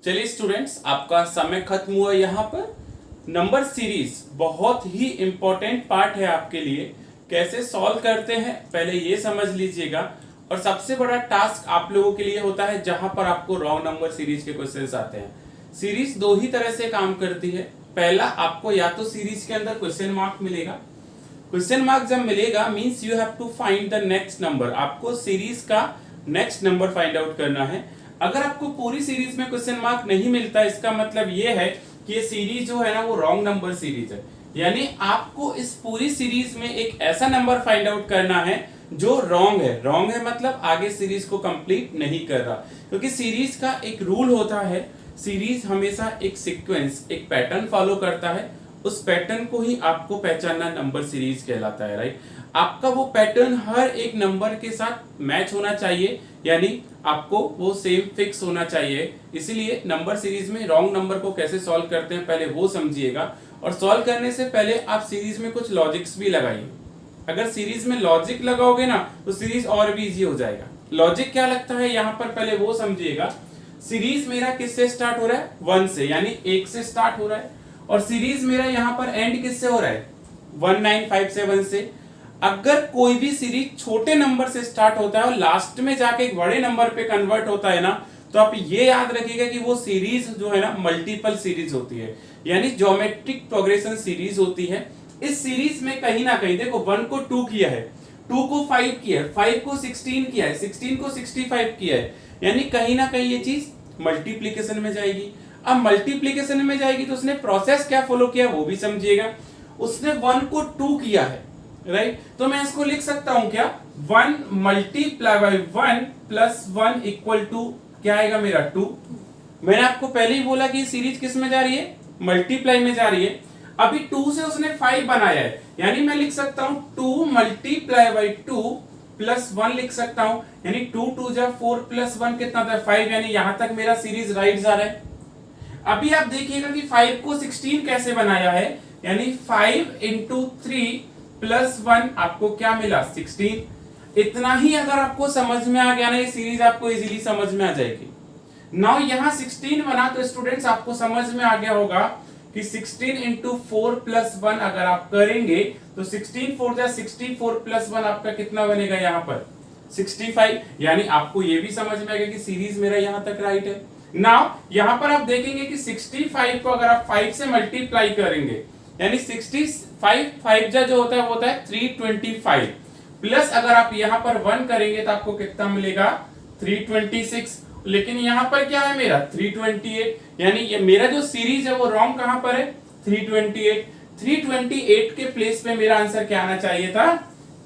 Speaker 1: चलिए स्टूडेंट्स, आपका समय खत्म हुआ। यहाँ पर नंबर सीरीज बहुत ही इंपॉर्टेंट पार्ट है आपके लिए। कैसे सॉल्व करते हैं पहले ये समझ लीजिएगा। और सबसे बड़ा टास्क आप लोगों के लिए होता है जहां पर आपको रॉन्ग नंबर सीरीज के क्वेश्चंस आते हैं। सीरीज 2 ही तरह से काम करती है। पहला, आपको या तो सीरीज के अंदर क्वेश्चन मार्क मिलेगा। क्वेश्चन मार्क जब मिलेगा means you have to find the next number. आपको सीरीज का नेक्स्ट नंबर फाइंड आउट करना है। अगर आपको पूरी सीरीज में क्वेश्चन मार्क नहीं मिलता, इसका मतलब ये है कि ये सीरीज जो है ना वो रॉन्ग नंबर सीरीज है। यानी आपको इस पूरी सीरीज में एक ऐसा नंबर फाइंड आउट करना है जो रॉन्ग है। रॉन्ग है मतलब आगे सीरीज को कंप्लीट नहीं कर रहा। क्योंकि सीरीज का एक रूल होता है, सीरीज हमेशा एक सीक्वेंस, एक पैटर्न फॉलो करता है। उस पैटर्न को ही आपको पहचानना नंबर सीरीज कहलाता है, राइट। आपका वो पैटर्न हर एक नंबर के साथ मैच होना चाहिए, यानी आपको वो सेम फिक्स होना चाहिए। इसीलिए नंबर सीरीज में रॉन्ग नंबर को कैसे सॉल्व करते हैं पहले वो समझिएगा। और सॉल्व करने से पहले आप सीरीज में कुछ लॉजिक्स भी लगाइए। अगर सीरीज में लॉजिक लगाओगे ना तो सीरीज और भी इजी हो जाएगा। लॉजिक क्या लगता है यहाँ पर पहले वो समझिएगा। सीरीज मेरा किससे स्टार्ट हो रहा है 1 से, यानी 1 से स्टार्ट हो रहा है। और सीरीज मेरा यहाँ पर एंड किससे हो रहा है 1957 से। अगर कोई भी सीरीज छोटे नंबर से स्टार्ट होता है और लास्ट में जाके एक बड़े नंबर पे कन्वर्ट होता है ना, तो आप ये याद रखिएगा कि वो सीरीज जो है ना मल्टीपल सीरीज होती है, यानी ज्योमेट्रिक प्रोग्रेशन सीरीज होती है। इस सीरीज में कहीं ना कहीं देखो 1 को 2 किया है, 2 को 5 किया है, 5 को 16 किया है, 16 को 65 किया है, यानी कहीं ना कहीं ये चीज मल्टीप्लीकेशन में जाएगी। अब मल्टीप्लीकेशन में जाएगी तो उसने प्रोसेस क्या फॉलो किया वो भी समझिएगा। उसने 1 को 2 किया है, राइट। तो मैं इसको लिख सकता हूं क्या 1 multiply by 1 plus 1 equal to क्या आएगा मेरा 2। मैंने आपको पहले ही बोला कि सीरीज किस में जा रही है मल्टीप्लाई में जा रही है। अभी 2 से उसने 5 बनाया है, यानी मैं लिख सकता हूं 2 मल्टीप्लाई बाई 2 प्लस 1 लिख सकता हूं, यानी 2 2 जा 4 प्लस 1 कितना था 5, यानी यहां तक मेरा सीरीज राइट जा रहा है। अभी आप देखिएगा कि 5 को 16 कैसे बनाया है, यानी 5 इंटू 3 प्लस 1 आपको क्या मिला 16। इतना ही अगर आपको समझ में आ गया ना, ये सीरीज आपको इजीली समझ में आ जाएगी। नाउ यहां 16 बना तो स्टूडेंट्स आपको समझ में आ गया होगा कि 16 इंटू 4 प्लस 1 अगर आप करेंगे तो 16 4 जा 64 प्लस 1 आपका कितना बनेगा यहाँ पर 65, यानी आपको ये भी समझ में आ गया कि सीरीज मेरा यहाँ तक राइट है। नाउ यहाँ पर आप देखेंगे कि 65 को अगर आप 5 से मल्टीप्लाई करेंगे, यानी 65 5 जा जो होता है वो होता है 325, प्लस अगर आप यहाँ पर 1 करेंगे तो आपको कितना मिलेगा 326, लेकिन यहाँ पर क्या है मेरा 328, यानी ये मेरा जो सीरीज है वो रॉन्ग कहां पर है 328। 328 के प्लेस पे मेरा आंसर क्या आना चाहिए था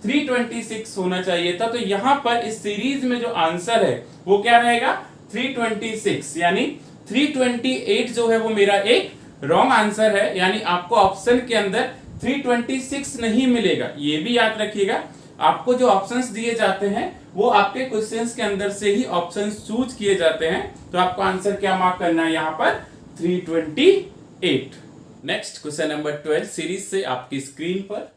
Speaker 1: 326 होना चाहिए था। तो यहां पर इस सीरीज में जो आंसर है वो क्या रहेगा 326, यानी 328 जो है वो मेरा एक रॉन्ग आंसर है, यानी आपको ऑप्शन के अंदर 326 नहीं मिलेगा। ये भी याद रखिएगा, आपको जो ऑप्शंस दिए जाते हैं वो आपके क्वेश्चंस के अंदर से ही ऑप्शंस चूज किए जाते हैं, तो आपको आंसर क्या मार्क करना है यहाँ पर 328। नेक्स्ट क्वेश्चन नंबर 12 सीरीज से आपकी स्क्रीन पर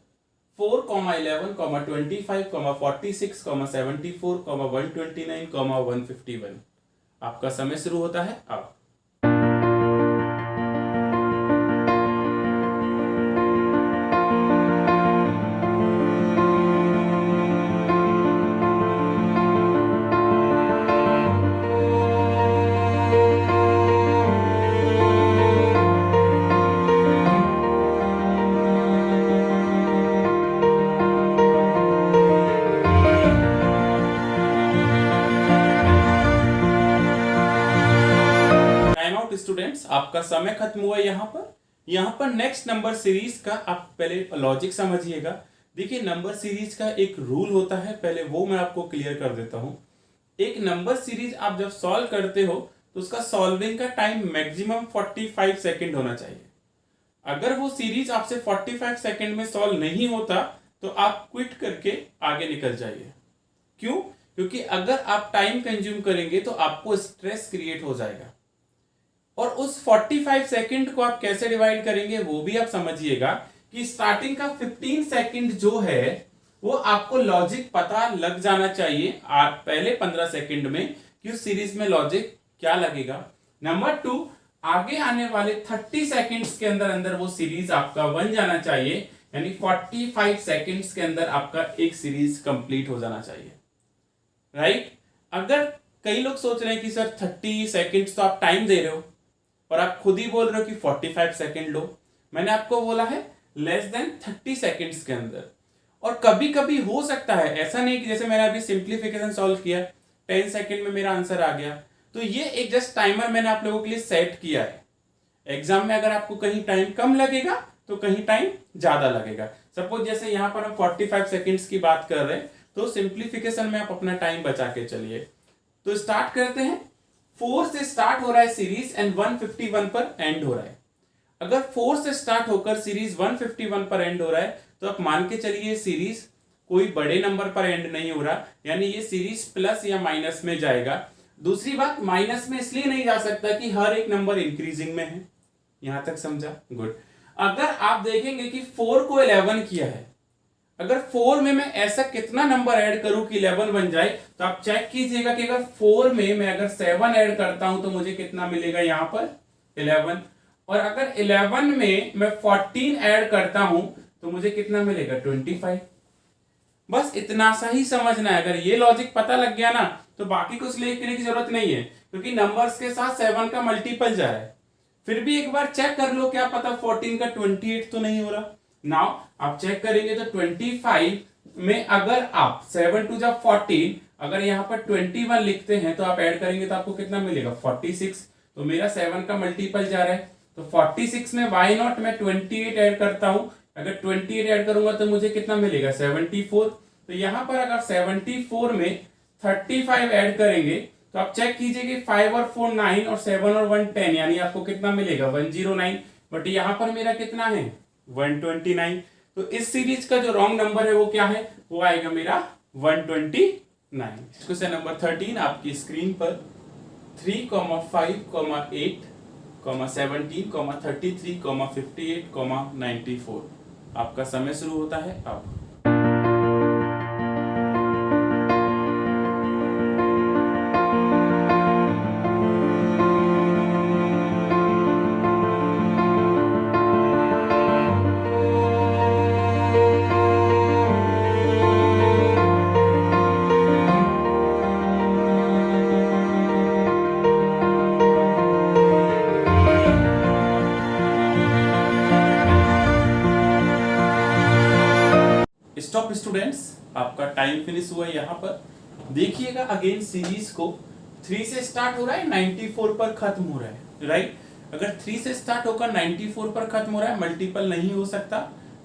Speaker 1: 4, 11, 25, 46, 74, 129, 151 आपका समय शुरू होता है अब। स्टूडेंट्स आपका समय खत्म हुआ यहाँ पर नेक्स्ट नंबर सीरीज का आप पहले लॉजिक समझिएगा। देखिए नंबर सीरीज का एक रूल होता है, पहले वो मैं आपको क्लियर कर देता हूं। एक नंबर सीरीज आप जब सॉल्व करते हो तो उसका सॉल्विंग का टाइम मैक्सिमम 45 सेकंड होना चाहिए। अगर वो सीरीज आपसे 45 सेकंड में सॉल्व नहीं होता तो आप क्विट करके आगे निकल जाइए। क्यों? क्योंकि अगर आप टाइम कंज्यूम करेंगे तो आपको स्ट्रेस क्रिएट हो जाएगा, और उस 45 सेकंड को आप कैसे डिवाइड करेंगे वो भी आप समझिएगा कि स्टार्टिंग का 15 सेकंड जो है वो आपको लॉजिक पता लग जाना चाहिए आप पहले 15 सेकंड में कि उस सीरीज में लॉजिक क्या लगेगा। नंबर 2, आगे आने वाले 30 सेकंड्स के अंदर अंदर वो सीरीज आपका बन जाना चाहिए, यानी 45 सेकंड्स के अंदर आपका एक सीरीज कंप्लीट हो जाना चाहिए, राइट। अगर कई लोग सोच रहे हैं कि सर 30 सेकंड्स तो आप टाइम दे रहे हो और आप खुद ही बोल रहे हो कि 45 सेकंड लो, मैंने आपको बोला है लेस देन 30 सेकंड्स के अंदर। और कभी कभी हो सकता है ऐसा नहीं कि जैसे मैंने अभी सिंप्लीफिकेशन सॉल्व किया 10 सेकंड में मेरा आंसर आ गया, तो ये एक जस्ट टाइमर मैंने आप लोगों के लिए सेट किया है। एग्जाम में अगर आपको कहीं टाइम कम लगेगा तो कहीं टाइम ज्यादा लगेगा। सपोज जैसे यहाँ पर हम 45 सेकंड्स की बात कर रहे हैं तो सिंप्लीफिकेशन में आप अपना टाइम बचा के चलिए। तो स्टार्ट करते हैं। 4 से स्टार्ट हो रहा है सीरीज एंड 151 पर एंड हो रहा है। अगर 4 से स्टार्ट होकर सीरीज 151 पर एंड हो रहा है तो आप मान के चलिए सीरीज कोई बड़े नंबर पर एंड नहीं हो रहा, यानी ये सीरीज प्लस या माइनस में जाएगा। दूसरी बात, माइनस में इसलिए नहीं जा सकता कि हर एक नंबर इंक्रीजिंग में है। यहां तक समझा? गुड। अगर आप देखेंगे कि 4 को 11 किया है, अगर 4 में मैं ऐसा कितना नंबर ऐड करूं कि 11 बन जाए, तो आप चेक कीजिएगा कि अगर 4 में मैं अगर 7 ऐड करता हूं तो मुझे कितना मिलेगा यहां पर 11, और अगर 11 में मैं 14 ऐड करता हूं तो मुझे कितना मिलेगा 25। बस इतना सा ही समझना है। अगर ये लॉजिक पता लग गया ना तो बाकी कुछ लिखने की जरूरत नहीं है, क्योंकि नंबर्स के साथ 7 का मल्टीपल जा रहा है। फिर भी एक बार चेक कर लो, क्या पता 14 का 28 तो नहीं हो रहा। नाउ आप चेक करेंगे तो 25 में अगर आप 7 टू जा 14, अगर यहाँ पर 21 लिखते हैं तो आप ऐड करेंगे तो आपको कितना मिलेगा 46। तो मेरा 7 का मल्टीपल जा रहा है, तो 46 में वाई नॉट मैं 28 ऐड करता हूं। अगर 28 ऐड करूंगा तो मुझे कितना मिलेगा 74। तो यहां पर अगर 74 में 35 ऐड करेंगे तो आप चेक कीजिए कि 5 और 4 9 और 7 और 1 10, यानी आपको कितना मिलेगा 109। बट यहां पर मेरा कितना है 129। तो इस सीरीज का जो रॉन्ग नंबर है वो क्या है, वो आएगा मेरा 129। क्वेश्चन नंबर 13 आपकी स्क्रीन पर 3, 5, 8, 17, 33, 58, 94। आपका समय शुरू होता है अब। स्टॉप स्टूडेंट्स, आपका टाइम फिनिश हुआ यहाँ पर। देखिएगा अगेन सीरीज को 3 से स्टार्ट हो रहा है, 94 पर खत्म हो रहा है, राइट। अगर 3 से स्टार्ट होकर 94 पर खत्म हो रहा है, मल्टीपल नहीं हो सकता।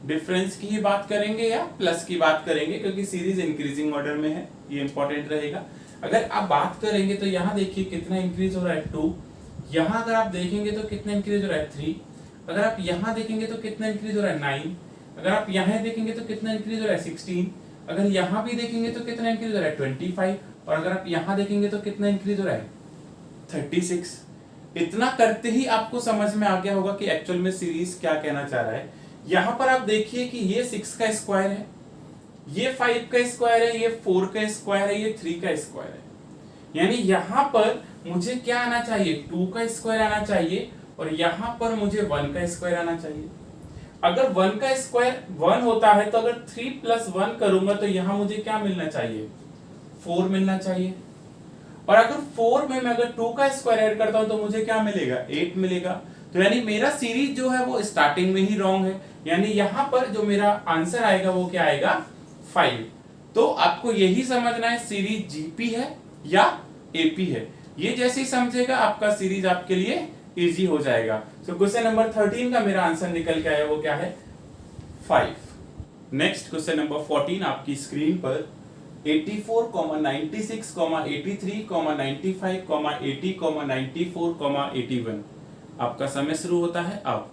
Speaker 1: डिफरेंस की ही बात करेंगे या प्लस की बात करेंगे, क्योंकि सीरीज इंक्रीजिंग ऑर्डर में है, ये इंपॉर्टेंट रहेगा। अगर आप बात करेंगे तो यहाँ देखिए कितना इंक्रीज हो रहा है 2। यहाँ अगर आप देखेंगे तो कितना इंक्रीज हो रहा है 3। अगर आप यहाँ देखेंगे तो कितना इंक्रीज हो रहा है 9। अगर आप यहाँ देखेंगे तो कितना इंक्रीज हो रहा है 16। अगर यहाँ भी देखेंगे तो कितना इंक्रीज हो रहा है 25। और अगर आप यहाँ देखेंगे तो कितना इंक्रीज हो रहा है 36। इतना करते ही आपको समझ में आ गया होगा कि एक्चुअल में सीरीज क्या कहना चाह रहा है। यहाँ पर आप देखिए कि ये 6 का स्क्वायर है, ये 5 का स्क्वायर है, ये 4 का स्क्वायर है, ये 3 का स्क्वायर है। यानी यहाँ पर मुझे क्या आना चाहिए, 2 का स्क्वायर आना चाहिए, और यहाँ पर मुझे 1 का स्क्वायर आना चाहिए। अगर 1 का स्क्वायर 1 होता है तो अगर 3 + 1 करूंगा तो यहां मुझे क्या मिलना चाहिए, 4 मिलना चाहिए। और अगर 4 में मैं अगर 2 का स्क्वायर ऐड करता हूं तो मुझे क्या मिलेगा, 8 मिलेगा। तो यानी मेरा सीरीज जो है वो स्टार्टिंग में ही रॉन्ग है। यानी यहां पर जो मेरा आंसर आएगा वो क्या आएगा, 5। तो आपको यही समझना है सीरीज जीपी है या एपी है। ये जैसे ही समझेगा आपका सीरीज आपके लिए इजी हो जाएगा। तो क्वेश्चन नंबर 13 का मेरा आंसर निकल के आया, वो क्या है, 5। नेक्स्ट क्वेश्चन नंबर 14 आपकी स्क्रीन पर 84, 96, 83, 95, 80, 94, 81। आपका समय शुरू होता है अब।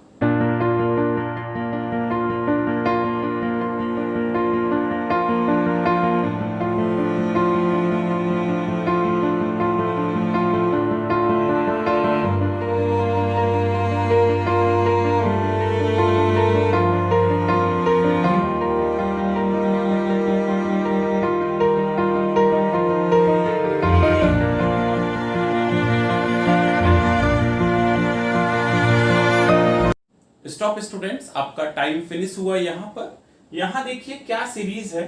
Speaker 1: स्टॉप स्टूडेंट्स, आपका टाइम फिनिश हुआ यहाँ पर। यहाँ देखिए क्या सीरीज है,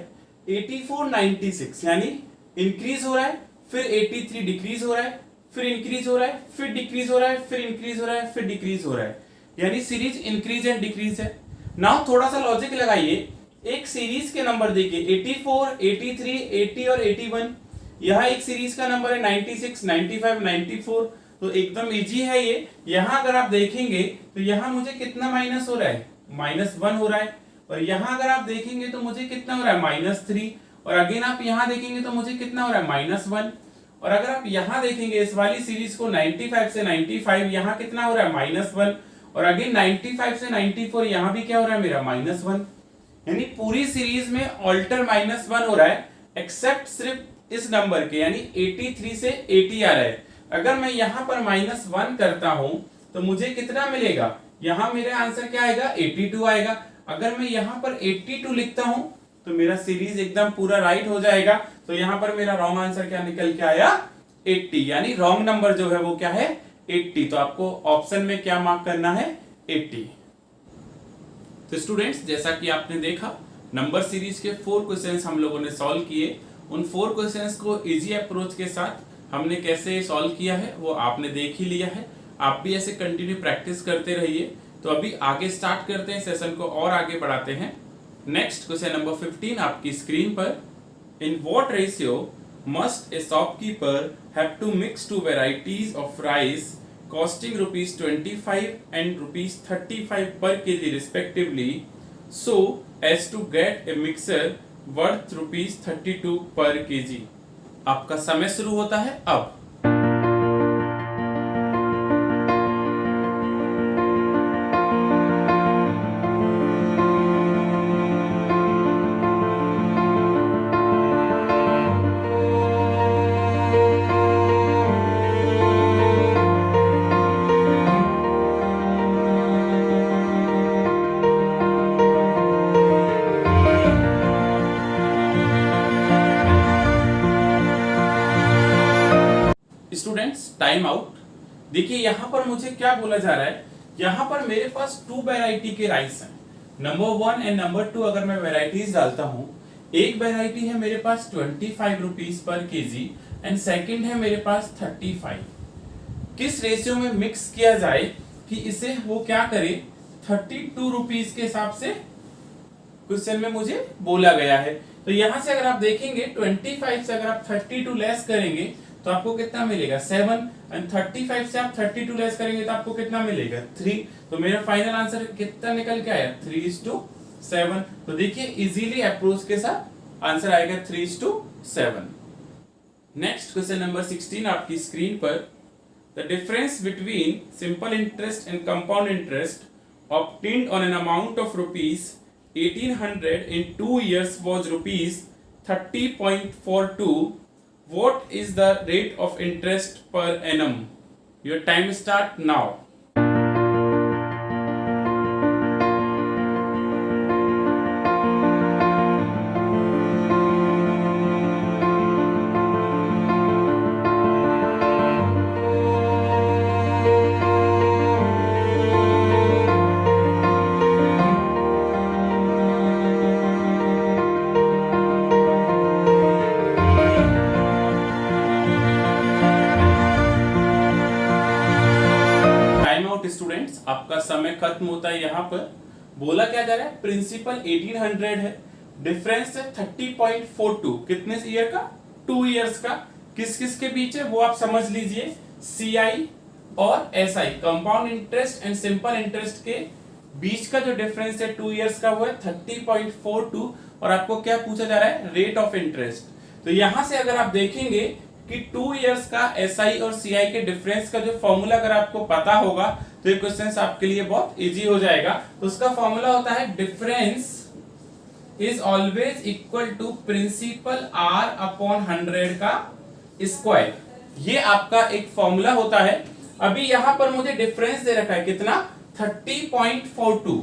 Speaker 1: 84, 96, यानी इंक्रीज हो रहा है, फिर 83 डिक्रीज हो रहा है, फिर इंक्रीज हो रहा है, फिर डिक्रीज हो रहा है, फिर इंक्रीज हो रहा है, फिर डिक्रीज हो रहा है। यानी सीरीज इंक्रीज एंड डिक्रीज है। नाउ थोड़ा सा लॉजिक लगाइए, एक सीरीज के नंबर देखिए 84, 83, 80 और 81। यह एक सीरीज का नंबर है 96, 95, 94। तो एकदम इजी है ये। यहां अगर आप देखेंगे तो यहां मुझे कितना माइनस हो रहा है, -1 हो रहा है। और यहां अगर आप देखेंगे तो मुझे कितना हो रहा है, -3। और अगेन आप यहां देखेंगे तो मुझे कितना हो रहा है, -1। और अगर आप यहां देखेंगे इस वाली सीरीज को 95 से 95, यहां कितना हो रहा है, -1। और अगेन 95 से 94, यहां भी क्या हो रहा है मेरा, -1। यानी पूरी सीरीज में ऑल्टर -1 हो रहा है, एक्सेप्ट सिर्फ इस नंबर के, यानी 83 से 80 आ रहा है। अगर मैं यहां पर -1 करता हूं तो मुझे कितना मिलेगा, यहां मेरा आंसर क्या आएगा, 82 आएगा। अगर मैं यहां पर 82 लिखता हूं तो मेरा सीरीज एकदम पूरा राइट हो जाएगा। तो यहां पर मेरा रॉन्ग आंसर क्या निकल के आया, 80। यानी रॉन्ग नंबर जो है वो क्या है, 80। तो आपको ऑप्शन में क्या मार्क करना है, 80। तो स्टूडेंट्स, जैसा कि आपने देखा नंबर सीरीज के 4 क्वेश्चंस हम लोगों ने सॉल्व किए। उन 4 क्वेश्चंस को इजी अप्रोच के साथ हमने कैसे सॉल्व किया है वो आपने देख ही लिया है। आप भी ऐसे कंटिन्यू प्रैक्टिस करते रहिए। तो अभी आगे स्टार्ट करते हैं, सेशन को और आगे बढ़ाते हैं। नेक्स्ट क्वेश्चन नंबर 15 आपकी स्क्रीन पर, in what ratio must a shopkeeper have to mix 2 varieties of rice costing ₹25 and ₹35 per kg respectively, so as to get a mixture worth ₹32 per kg। आपका समय शुरू होता है अब। Students time out. देखिए यहाँ पर मुझे क्या बोला जा रहा है, यहाँ पर मेरे पास 2 वैरायटी के राइस हैं, नंबर 1 एंड नंबर 2। अगर मैं वैरायटीज डालता हूँ, एक वैरायटी है मेरे पास 25 rupees per KG and second है मेरे पास 35। किस रेशियो में मिक्स किया जाए कि इसे वो क्या करे, 32 रुपीज के हिसाब से क्वेश्चन में मुझे बोला गया है। तो यहां से अगर आप देखेंगे 25 से अगर आप 32 लेस करेंगे तो आपको कितना मिलेगा 7, एंड 35 से आप 32 लेस करेंगे तो आपको कितना मिलेगा 3। तो मेरा फाइनल आंसर कितना निकल के आया 3:7। तो देखिए इजीली अप्रोच के साथ आंसर आएगा 3:7। नेक्स्ट क्वेश्चन नंबर 16 आपकी स्क्रीन पर। The difference between simple interest and compound interest obtained on an amount of rupees 1800 in 2 years was rupees 30.42. What is the rate of interest per annum? Your time start now. Students आपका समय खत्म होता है। यहाँ पर बोला क्या जा रहा है, प्रिंसिपल 1800 है, डिफरेंस है 30.42, कितने ईयर का 2 इयर्स का। किस किस के बीच है वो आप समझ लीजिए, सीआई और SI compound interest and simple interest के बीच का जो डिफरेंस है 2 इयर्स का वो है 30.42। और आपको क्या पूछा जा रहा है, रेट ऑफ इंटरेस्ट। तो यहां से अगर आप देखेंगे कि 2 इयर्स का एसआई और सीआई के डिफरेंस का जो फॉर्मूला अगर आपको पता होगा तो ये क्वेश्चन आपके लिए बहुत इजी हो जाएगा। तो उसका फॉर्मूला होता है difference is always equal to principal R upon 100 का स्क्वायर। ये आपका एक फॉर्मूला होता है। अभी यहां पर मुझे डिफरेंस दे रखा है कितना 30.42,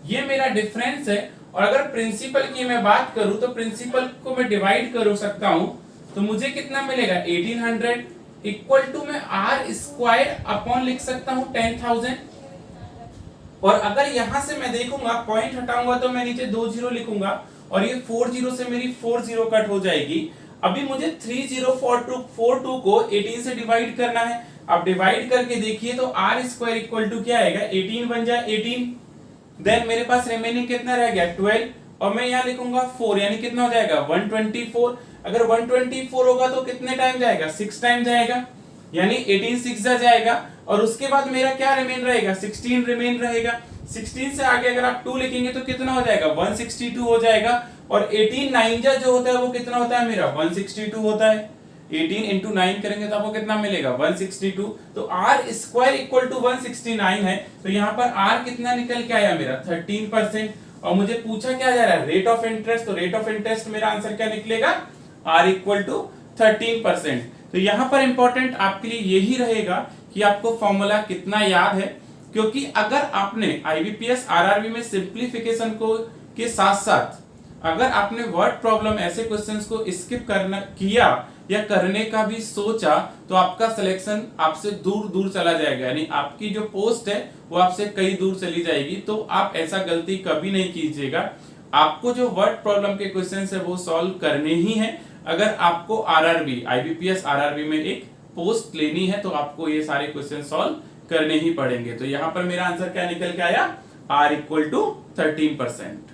Speaker 1: ये मेरा डिफरेंस है। और अगर प्रिंसिपल की मैं बात करूं तो प्रिंसिपल को मैं डिवाइड कर सकता हूं तो मुझे कितना मिलेगा 1800 इक्वल टू मैं आर स्क्वायर अपॉन लिख सकता हूं 10,000। और अगर यहां से मैं देखूंगा पॉइंट हटाऊंगा तो मैं नीचे 2 जीरो लिखूंगा और ये 4 जीरो से मेरी 4 जीरो कट हो जाएगी। अभी मुझे 3042 को 18 से डिवाइड करना है। अब डिवाइड करके देखिए तो आर स्क्वायर इक्वल टू क्या आएगा, 18 बन जाए 18, देन मेरे पास रिमेनिंग कितना रह गया 12 और मैं यहाँ लिखूंगा 4, यानी कितना हो जाएगा 124। अगर 124 होगा तो कितने टाइम जाएगा 6 टाइम जाएगा, यानी 18 6 जाएगा। और उसके बाद मेरा क्या रिमेन रहेगा 16 रिमेन रहेगा। 16 से आगे अगर आप 2 लिखेंगे तो कितना हो जाएगा 162 हो जाएगा। और 18 9 जो होता है वो कितना होता है मेरा 162 होता है। 18 इंटू 9 करेंगे तो आपको कितना मिलेगा 162। तो आर स्क्वायर इक्वल टू 169 है। तो यहाँ पर आर कितना निकल के आया मेरा 13%। और मुझे पूछा क्या जा रहा है रेट ऑफ इंटरेस्ट, तो रेट ऑफ इंटरेस्ट मेरा आंसर क्या निकलेगा आर इक्वल टू 13%। तो यहां पर इंपॉर्टेंट आपके लिए यही रहेगा कि आपको फॉर्मूला कितना याद है, क्योंकि अगर आपने आईबीपीएस आरआरबी में सिंपलीफिकेशन को के साथ साथ अगर आपने वर्ड प्रॉब्लम ऐसे क्वेश्चंस को स्किप करना किया या करने का भी सोचा तो आपका सिलेक्शन आपसे दूर दूर चला जाएगा, यानी आपकी जो पोस्ट है वो आपसे कई दूर चली जाएगी। तो आप ऐसा गलती कभी नहीं कीजिएगा। आपको जो वर्ड प्रॉब्लम के क्वेश्चंस है वो सॉल्व करने ही है। अगर आपको आरआरबी आईबीपीएस आरआरबी में एक पोस्ट लेनी है तो आपको ये सारे क्वेश्चन सॉल्व करने ही पड़ेंगे। तो यहाँ पर मेरा आंसर क्या निकल के आया, आर इक्वल टू 13%।